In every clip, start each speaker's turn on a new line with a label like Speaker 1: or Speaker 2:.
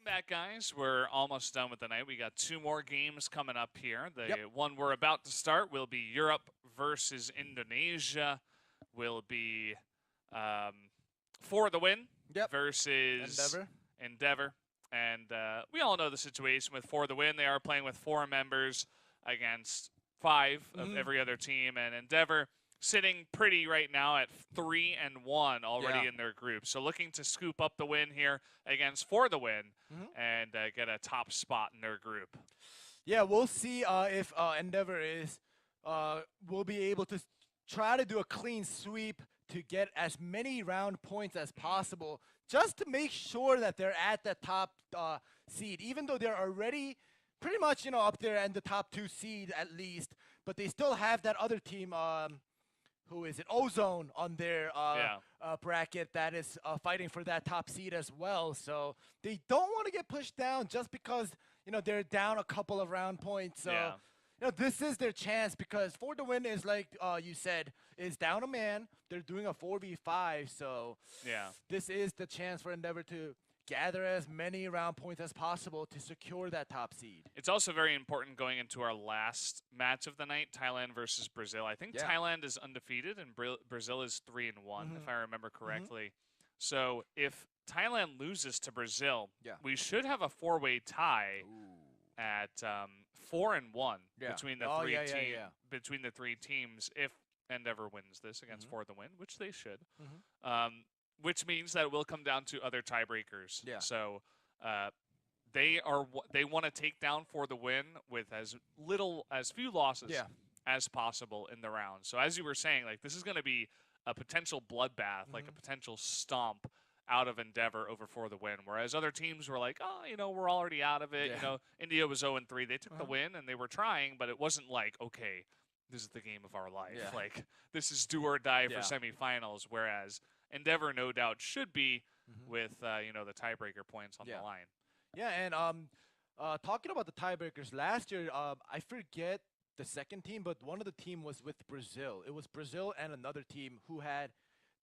Speaker 1: Back, guys. We're almost done with the night. We got 2 more games coming up here. The
Speaker 2: Yep.
Speaker 1: one we're about to start will be Europe versus Indonesia. Will be ForTheWin
Speaker 2: Yep.
Speaker 1: versus
Speaker 2: Endeavour.
Speaker 1: Endeavour. And we all know the situation with ForTheWin. They are playing with 4 members against 5 of every other team. And Endeavour sitting pretty right now at 3-1 already
Speaker 2: Yeah.
Speaker 1: in their group. So looking to scoop up the win here against ForTheWin and get a top spot in their group.
Speaker 2: Yeah, we'll see if Endeavour will be able to try to do a clean sweep to get as many round points as possible, just to make sure that they're at the top seed, even though they're already pretty much up there in the top 2 seed at least. But they still have that other team. Who is it? Ozone on their bracket that is fighting for that top seed as well. So they don't want to get pushed down just because they're down a couple of round points. So this is their chance, because ForTheWin is, like you said, is down a man. They're doing a 4v5. So this is the chance for Endeavour to gather as many round points as possible to secure that top seed.
Speaker 1: It's also very important going into our last match of the night, Thailand versus Brazil. I think Thailand is undefeated and Brazil is 3-1, if I remember correctly. So if Thailand loses to Brazil, we should have a 4-way tie at 4-1 between the between the 3 teams if Endeavour wins this against ForTheWin, which they should. Which means that it will come down to other tiebreakers. So they want to take down ForTheWin with as few losses as possible in the round. So as you were saying, like, this is going to be a potential bloodbath, like a potential stomp out of Endeavour over ForTheWin. Whereas other teams were like, oh, we're already out of it. India was 0-3. They took the win and they were trying, but it wasn't like, okay, this is the game of our life. Like, this is do or die for semifinals. Whereas Endeavour, no doubt, should be with the tiebreaker points on the line.
Speaker 2: Yeah, and talking about the tiebreakers, last year, I forget the second team, but one of the team was with Brazil. It was Brazil and another team who had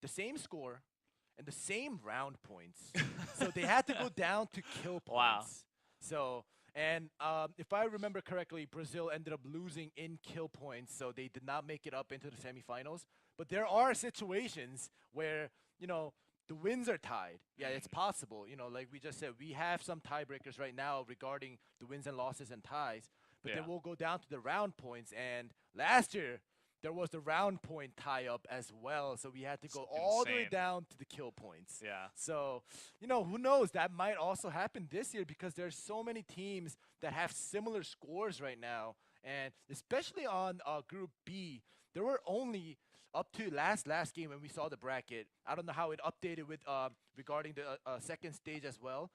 Speaker 2: the same score and the same round points. So they had to go down to kill points.
Speaker 1: Wow.
Speaker 2: So, and if I remember correctly, Brazil ended up losing in kill points, so they did not make it up into the semifinals. But there are situations where, the wins are tied. Yeah, it's possible. Like we just said, we have some tiebreakers right now regarding the wins and losses and ties. But then we'll go down to the round points. And last year, there was the round point tie-up as well. So we had to go all the way down to the kill points.
Speaker 1: Yeah.
Speaker 2: So, who knows? That might also happen this year, because there's so many teams that have similar scores right now. And especially on Group B, there were only up to last game when we saw the bracket. I don't know how it updated with regarding the second stage as well.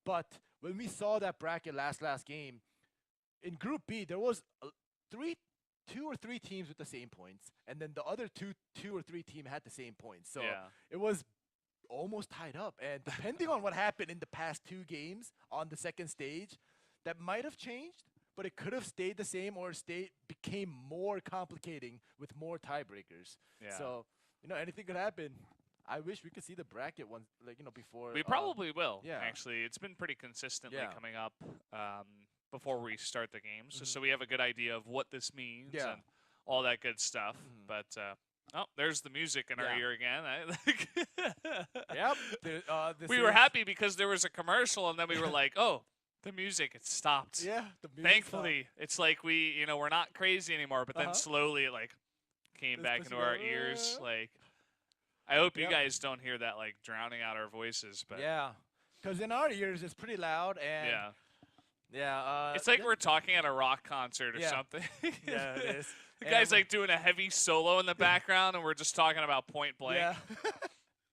Speaker 2: But when we saw that bracket last game, in Group B, there was 2 or 3 teams with the same points, and then the other two or three teams had the same points. So it was almost tied up. And depending on what happened in the past 2 games on the second stage, that might have changed. But it could have stayed the same or became more complicating with more tiebreakers.
Speaker 1: Yeah.
Speaker 2: So, anything could happen. I wish we could see the bracket once, before.
Speaker 1: We probably will.
Speaker 2: Yeah.
Speaker 1: Actually, it's been pretty consistently coming up before we start the games, so we have a good idea of what this means and all that good stuff. But there's the music in our ear again. We were happy because there was a commercial, and then we were like, oh. The music, it stopped.
Speaker 2: Yeah, the music
Speaker 1: Thankfully,
Speaker 2: stopped.
Speaker 1: It's like we're not crazy anymore, but then slowly it came back into our ears. I hope you guys don't hear that drowning out our voices, but
Speaker 2: because in our ears it's pretty loud, and
Speaker 1: it's like we're talking at a rock concert or something.
Speaker 2: Yeah, it is.
Speaker 1: The guy's doing a heavy solo in the background, and we're just talking about Point Blank.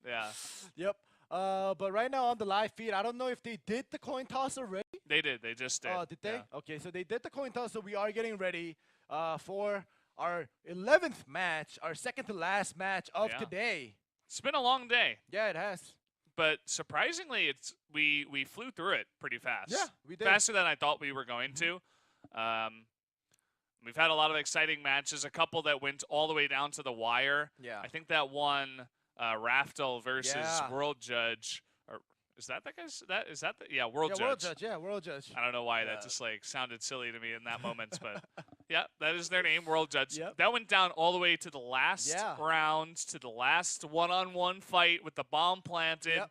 Speaker 2: Yep. But right now on the live feed, I don't know if they did the coin toss already.
Speaker 1: They did. They just did.
Speaker 2: Oh, did they? Yeah. Okay, so they did the coin toss, so we are getting ready for our 11th match, our second to last match of today.
Speaker 1: It's been a long day.
Speaker 2: Yeah, it has.
Speaker 1: But surprisingly, we flew through it pretty fast.
Speaker 2: Yeah, we did.
Speaker 1: Faster than I thought we were going to. We've had a lot of exciting matches, a couple that went all the way down to the wire.
Speaker 2: Yeah.
Speaker 1: I think that one, Raftel versus World Judge, or Is that guy's? Yeah, World Judge.
Speaker 2: World Judge. Yeah, World Judge.
Speaker 1: I don't know why that just like sounded silly to me in that moment, but yeah, that is their name, World Judge.
Speaker 2: Yep.
Speaker 1: That went down all the way to the last round, to the last one-on-one fight with the bomb planted.
Speaker 2: Yep.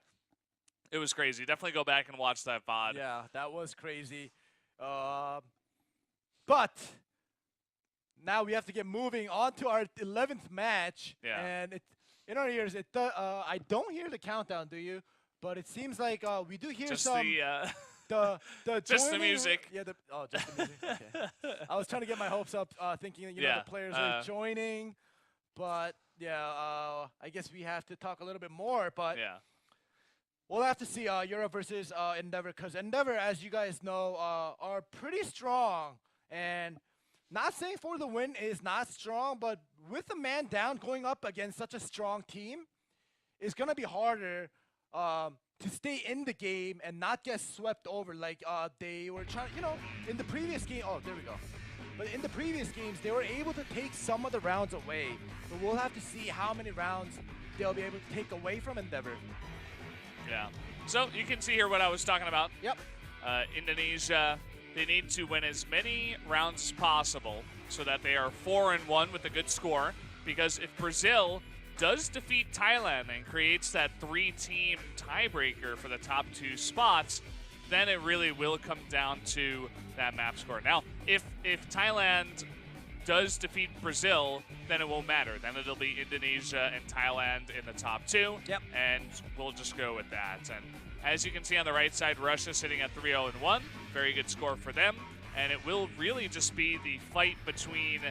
Speaker 1: It was crazy. Definitely go back and watch that VOD.
Speaker 2: Yeah, that was crazy. But now we have to get moving on to our 11th match.
Speaker 1: Yeah.
Speaker 2: And in our ears, I don't hear the countdown, do you? But it seems like we do hear
Speaker 1: just
Speaker 2: some. The
Speaker 1: just the music.
Speaker 2: Yeah. Just the music. Okay. I was trying to get my hopes up, thinking that the players are joining, but I guess we have to talk a little bit more. But we'll have to see Europe versus Endeavour, because Endeavour, as you guys know, are pretty strong. And not saying ForTheWin is not strong, but with a man down going up against such a strong team, it's gonna be harder to stay in the game and not get swept over like they were trying, in the previous game. Oh, there we go. But in the previous games, they were able to take some of the rounds away. But we'll have to see how many rounds they'll be able to take away from Endeavour.
Speaker 1: Yeah. So you can see here what I was talking about.
Speaker 2: Yep.
Speaker 1: Indonesia, they need to win as many rounds as possible so that they are 4-1 with a good score. Because if Brazil does defeat Thailand and creates that 3-team tiebreaker for the top 2 spots, then it really will come down to that map score. Now, if Thailand does defeat Brazil, then it won't matter. Then it'll be Indonesia and Thailand in the top 2.
Speaker 2: Yep.
Speaker 1: And we'll just go with that. And as you can see on the right side, Russia sitting at 3-0-1. Very good score for them. And it will really just be the fight between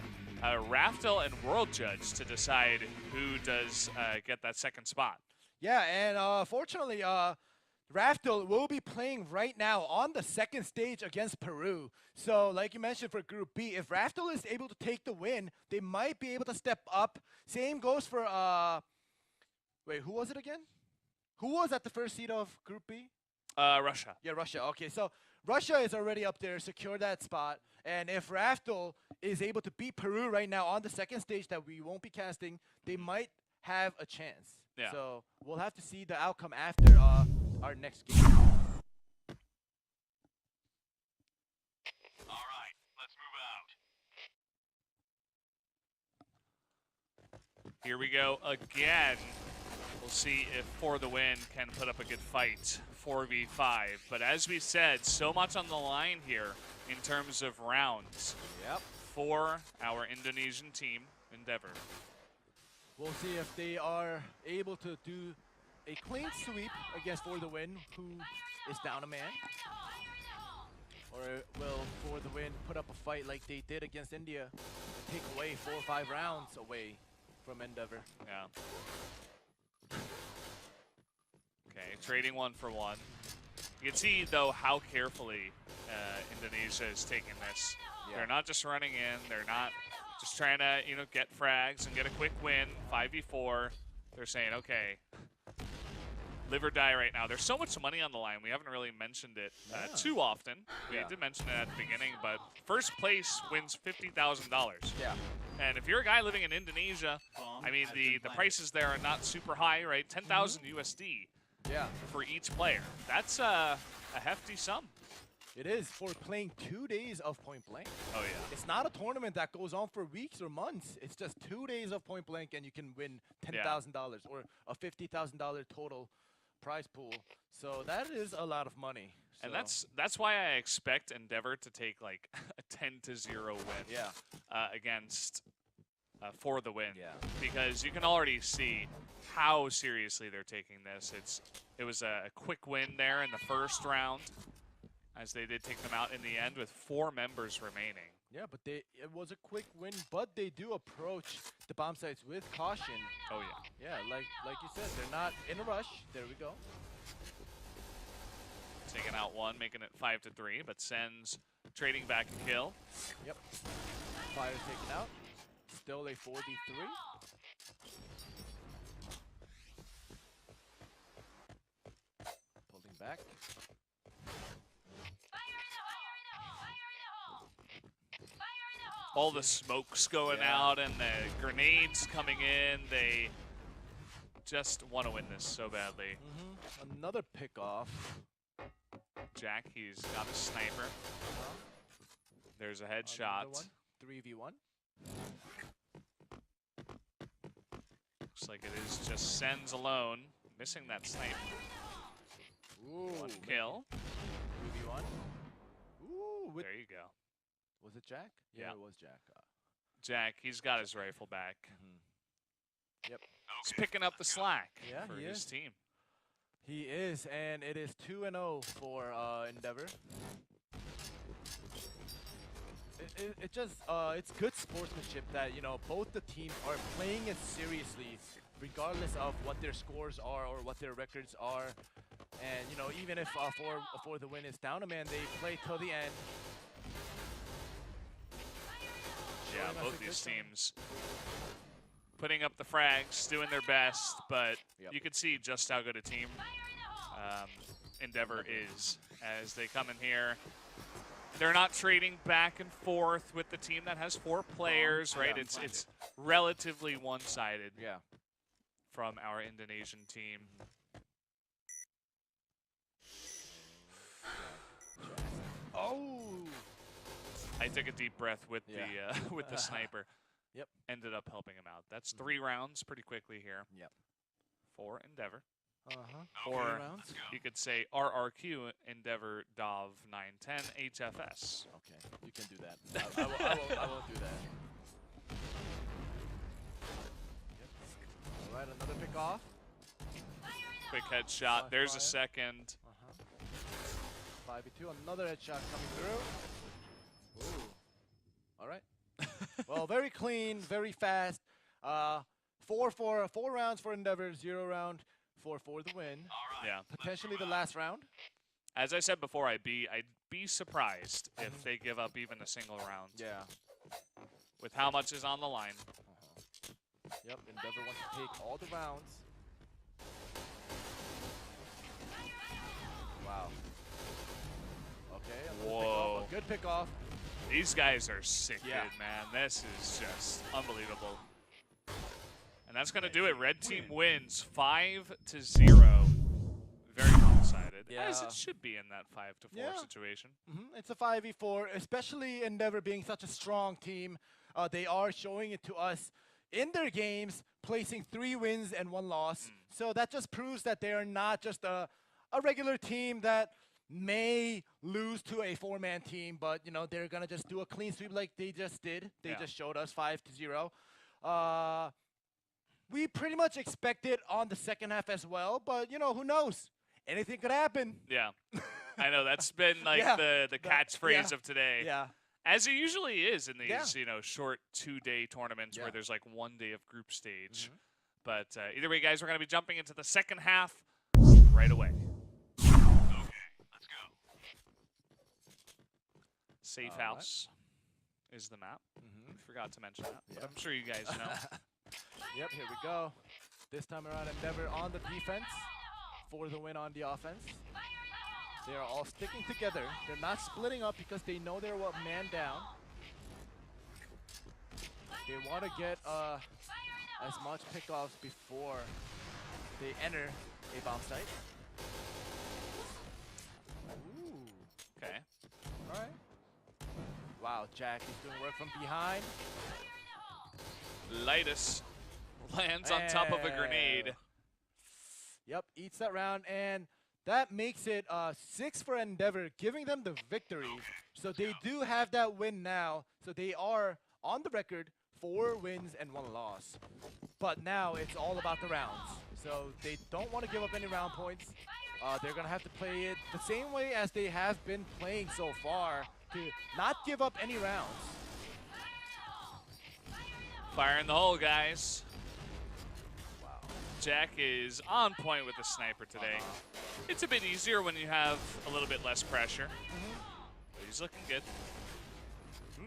Speaker 1: Raftel and World Judge to decide who does get that second spot.
Speaker 2: Yeah, and fortunately, Raftel will be playing right now on the second stage against Peru. So, like you mentioned for Group B, if Raftel is able to take the win, they might be able to step up. Same goes for, wait, who was it again? Who was at the first seed of Group B?
Speaker 1: Russia.
Speaker 2: Yeah, Russia. Okay, so Russia is already up there, secure that spot. And if Raftel is able to beat Peru right now on the second stage that we won't be casting, they might have a chance.
Speaker 1: Yeah.
Speaker 2: So we'll have to see the outcome after our next game.
Speaker 3: All right, let's move out.
Speaker 1: Here we go again. We'll see if ForTheWin can put up a good fight, 4v5. But as we said, so much on the line here in terms of rounds.
Speaker 2: Yep.
Speaker 1: For our Indonesian team, Endeavour.
Speaker 2: We'll see if they are able to do a clean sweep against ForTheWin, who is down a man. Or will ForTheWin put up a fight like they did against India and take away 4 or 5 rounds away from Endeavour?
Speaker 1: Yeah. Okay, trading 1 for 1. You can see, though, how carefully Indonesia is taking this. Yeah. They're not just running in. They're not just trying to, get frags and get a quick win, 5v4. They're saying, okay, live or die right now. There's so much money on the line. We haven't really mentioned it too often. We did mention it at the beginning, but first place wins $50,000.
Speaker 2: Yeah.
Speaker 1: And if you're a guy living in Indonesia, I mean, the prices there are not super high, right? 10,000 USD.
Speaker 2: Yeah.
Speaker 1: For each player. That's a hefty sum.
Speaker 2: It is for playing 2 days of Point Blank.
Speaker 1: Oh, yeah.
Speaker 2: It's not a tournament that goes on for weeks or months. It's just 2 days of Point Blank, and you can win $10,000 or a $50,000 total prize pool. So that is a lot of money.
Speaker 1: And that's why I expect Endeavour to take like a 10-0 win.
Speaker 2: Yeah.
Speaker 1: Against ForTheWin.
Speaker 2: Yeah.
Speaker 1: Because you can already see how seriously they're taking this. It was a quick win there in the first round, as they did take them out in the end with 4 members remaining.
Speaker 2: Yeah, but it was a quick win, but they do approach the bomb sites with caution.
Speaker 1: Oh, yeah.
Speaker 2: Yeah, like you said, they're not in a rush. There we go.
Speaker 1: Taking out 1, making it 5-3, but sends trading back a kill.
Speaker 2: Yep. Fire taken out. Still a 4v3. Pulling back.
Speaker 1: All the smoke's going out and the grenades coming in. They just want to win this so badly.
Speaker 2: Another pick off.
Speaker 1: Jack, he's got a sniper. There's a headshot.
Speaker 2: 3v1.
Speaker 1: Looks like it is just Sen's alone, missing that snipe.
Speaker 2: Ooh,
Speaker 1: 1 kill.
Speaker 2: 3v1. Ooh,
Speaker 1: There you go.
Speaker 2: Was it Jack? Yeah, it was Jack.
Speaker 1: Jack, he's got his rifle back.
Speaker 2: Yep.
Speaker 1: He's picking up the slack for
Speaker 2: he
Speaker 1: his
Speaker 2: is.
Speaker 1: team.
Speaker 2: He is, and it is 2-0 for Endeavour. It just it's good sportsmanship that, you know, both the teams are playing it seriously, regardless of what their scores are or what their records are. And, you know, even if ForTheWin is down a man, they play till the end.
Speaker 1: Yeah, both these teams putting up the frags, doing their best, but you can see just how good a team Endeavour is as they come in here. They're not trading back and forth with the team that has 4 players, right? It's relatively one-sided from our Indonesian team.
Speaker 2: Oh!
Speaker 1: I took a deep breath with the with the sniper.
Speaker 2: Yep.
Speaker 1: Ended up helping him out. That's 3 rounds pretty quickly here.
Speaker 2: Yep.
Speaker 1: For Endeavour.
Speaker 2: Or
Speaker 1: rounds. You could say RRQ Endeavour DOV 910 HFS.
Speaker 2: Okay, you can do that. I won't do that. All right, another pick off.
Speaker 1: Quick headshot. There's a second.
Speaker 2: 5v2. Another headshot coming through. Ooh. All right. Well, very clean, very fast. 4 rounds for Endeavour, 0 round for ForTheWin.
Speaker 1: Yeah.
Speaker 2: Potentially the last round.
Speaker 1: As I said before, I'd be surprised if they give up even a single round.
Speaker 2: Yeah.
Speaker 1: With how much is on the line.
Speaker 2: Yep, Endeavour wants to take all the rounds. Wow. Okay.
Speaker 1: Whoa.
Speaker 2: A good pick off.
Speaker 1: These guys are sick, good, man. This is just unbelievable. And that's going to do it. Red team wins 5-0. Very one-sided, as it should be in that 5-4 situation.
Speaker 2: It's a 5v4, especially Endeavour being such a strong team. They are showing it to us in their games, placing 3 wins and 1 loss. So that just proves that they are not just a regular team that may lose to a 4-man team, but, you know, they're going to just do a clean sweep like they just did. They just showed us 5-0. We pretty much expected on the second half as well, but, you know, who knows? Anything could happen.
Speaker 1: Yeah. I know, that's been like the catchphrase of today.
Speaker 2: Yeah.
Speaker 1: As it usually is in these, you know, short 2-day tournaments where there's like 1 day of group stage. But either way, guys, we're going to be jumping into the second half right away. Okay, let's go. Safe House is the map. Forgot to mention that, but I'm sure you guys know.
Speaker 2: Yep, here we go. This time around, Endeavour on the defense, ForTheWin on the offense. They are all sticking together. They're not splitting up because they know they're man down. They want to get as much pickoffs before they enter a bomb site. Ooh.
Speaker 1: Okay.
Speaker 2: All right. Wow, Jack is doing work from behind.
Speaker 1: Lightus lands on top of a grenade.
Speaker 2: Yep, eats that round, and that makes it 6 for Endeavour, giving them the victory. So they do have that win now. So they are on the record 4 wins and 1 loss. But now it's all about the rounds. So they don't want to give up any round points. They're going to have to play it the same way as they have been playing so far to not give up any rounds.
Speaker 1: Fire in the hole, guys.
Speaker 2: Wow.
Speaker 1: Jack is on point with the sniper today. It's a bit easier when you have a little bit less pressure. But he's looking good.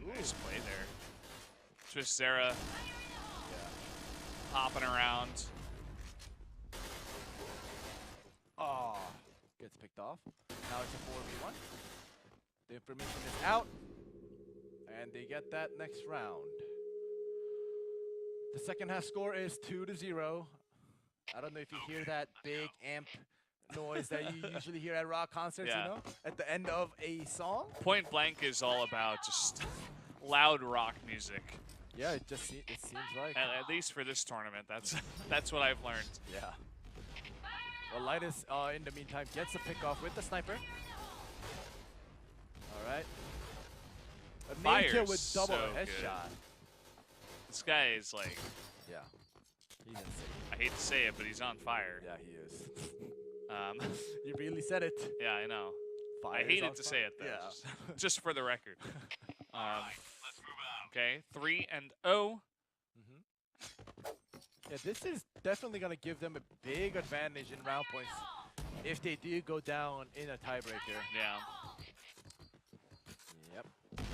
Speaker 1: Nice play there. Twistera hopping around.
Speaker 2: Oh, gets picked off. Now it's a 4v1. The information is out, and they get that next round. The second half score is 2-0. I don't know if you hear that big amp noise that you usually hear at rock concerts,
Speaker 1: Yeah.
Speaker 2: you know, at the end of a song.
Speaker 1: Point Blank is all about just loud rock music.
Speaker 2: Yeah, it seems like.
Speaker 1: At least for this tournament, that's what I've learned.
Speaker 2: Yeah. Well, Linus, in the meantime, gets a pick off with the sniper. All right. A main kill with double
Speaker 1: so
Speaker 2: headshot.
Speaker 1: good. This guy is like,
Speaker 2: Yeah. He's insane.
Speaker 1: I hate to say it, but he's on fire.
Speaker 2: Yeah, he is.
Speaker 1: You
Speaker 2: really said it.
Speaker 1: Yeah, I know.
Speaker 2: Fire
Speaker 1: I
Speaker 2: is
Speaker 1: hated
Speaker 2: on
Speaker 1: to
Speaker 2: fire.
Speaker 1: say it though,
Speaker 2: Yeah.
Speaker 1: just for the record. Okay, 3-0.
Speaker 2: Yeah, this is definitely going to give them a big advantage in round points if they do go down in a tiebreaker.
Speaker 1: Yeah.
Speaker 2: Yep.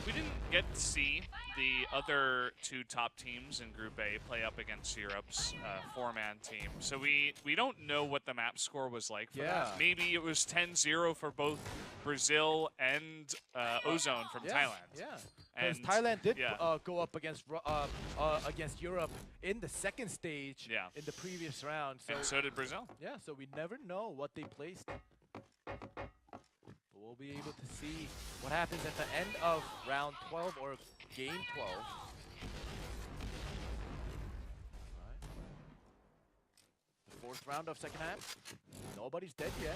Speaker 1: We didn't get to see the other two top teams in Group A play up against Europe's four-man team. So we don't know what the map score was like for that. Maybe it was 10-0 for both Brazil and Ozone from Thailand.
Speaker 2: Yeah, because Thailand did go up against Europe in the second stage in the previous round. So
Speaker 1: and so did Brazil.
Speaker 2: Yeah, so we never know what they placed. We'll be able to see what happens at the end of round 12 or game 12. Right. The fourth round of second half. Nobody's dead yet.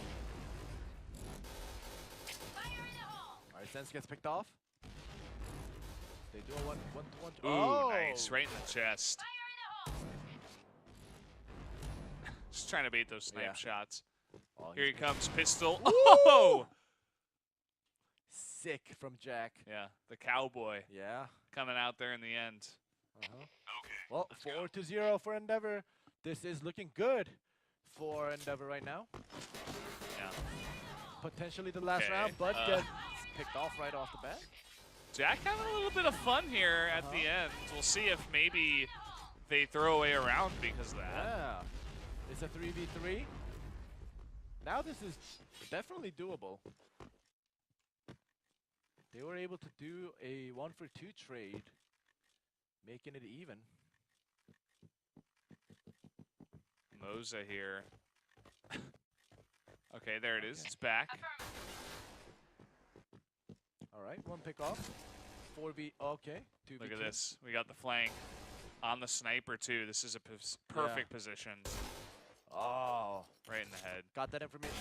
Speaker 2: Alright, Sense gets picked off. They do a 1-to-1.
Speaker 1: Ooh, nice. Right in the chest. Just trying to bait those snipe shots.
Speaker 2: Oh,
Speaker 1: here he comes, pistol.
Speaker 2: Ooh!
Speaker 1: Oh!
Speaker 2: Sick from Jack.
Speaker 1: Yeah, the cowboy.
Speaker 2: Yeah.
Speaker 1: Coming out there in the end.
Speaker 2: Okay. Well, 4-0 for Endeavour. This is looking good for Endeavour right now.
Speaker 1: Yeah.
Speaker 2: Potentially the last round, but gets picked off right off the bat.
Speaker 1: Jack having a little bit of fun here at the end. We'll see if maybe they throw away a round because of that.
Speaker 2: Yeah. It's a 3v3. Now this is definitely doable. They were able to do a 1-for-2 trade, making it even.
Speaker 1: Moza here. Okay, there it is. It's back.
Speaker 2: All right, one pick off. 4v. Okay, 2v2.
Speaker 1: Look at this. We got the flank on the sniper too. This is a perfect position.
Speaker 2: Oh,
Speaker 1: right in the head.
Speaker 2: Got that information.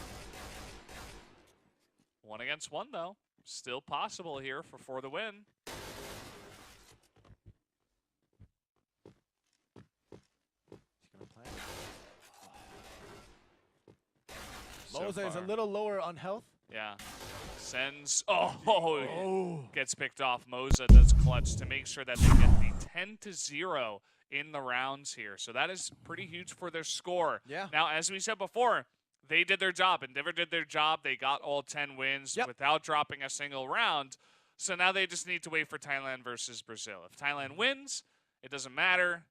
Speaker 1: 1 against 1 though. Still possible here for the win.
Speaker 2: He's gonna play. Moza is a little lower on health.
Speaker 1: Yeah. Sends. Gets picked off. Moza does clutch to make sure that they get the 10-0 in the rounds here. So that is pretty huge for their score.
Speaker 2: Yeah.
Speaker 1: Now, as we said before, they did their job. Endeavour did their job. They got all 10 wins without dropping a single round. So now they just need to wait for Thailand versus Brazil. If Thailand wins, it doesn't matter.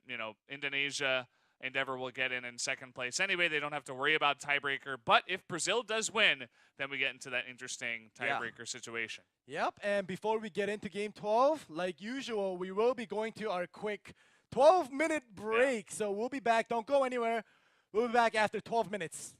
Speaker 1: You know, Indonesia, Endeavour will get in second place. Anyway, they don't have to worry about tiebreaker. But if Brazil does win, then we get into that interesting tiebreaker situation.
Speaker 2: Yep, and before we get into game 12, like usual, we will be going to our quick 12-minute break. So we'll be back. Don't go anywhere. We'll be back after 12 minutes.